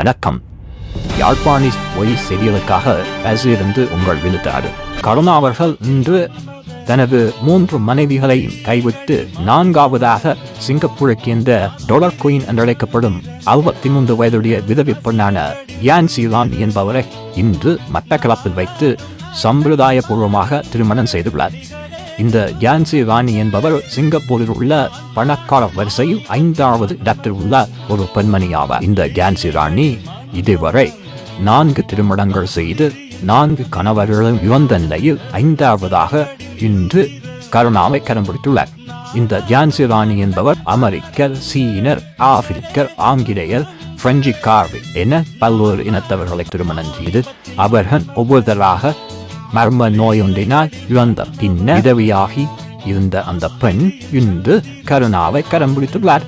வணக்கம். யாழ்ப்பாணிஸ் ஒலி செய்திகளுக்காக பேசியிருந்து உங்கள் விழுத்தாடு. கருணா அவர்கள் இன்று தனது 3 மனைவிகளையும் கைவிட்டு 4ஆவதாக சிங்கப்பூருக்கு இந்த டொலர் குயின் என்றழைக்கப்படும் 63 வயதுடைய விதவை பெண்ணான யான்சி ராணி என்பவரை இன்று மட்டக்களப்பில் வைத்து சம்பிரதாயபூர்வமாக திருமணம் செய்துள்ளார். இந்த யான்சி ராணி என்பவர் சிங்கப்பூரில் உள்ள பணக்காரர் வரிசையில் 5வது இடத்தில் உள்ள ஒரு பெண்மணி ஆவார். இந்த யான்சி ராணி இதுவரை 4 திருமணங்கள் செய்து 4 கணவர்களும் இறந்த நிலையில் 5ஆவதாக இன்று கருணாவை கடைபிடித்துள்ளார். இந்த யான்சி ராணி என்பவர் அமெரிக்கர், சீனர், ஆப்பிரிக்கர், ஆங்கிலேயர், பிரெஞ்சுக்காரர் என பல்வேறு இனத்தவர்களை திருமணம் செய்து அவர்கள் ஒவ்வொருத்தராக மர்ம நோயொன்றினால் இறந்த பின்னர் விதவியாகி இருந்த அந்த பெண் இன்று கருணாவை கடைபிடித்துள்ளார்.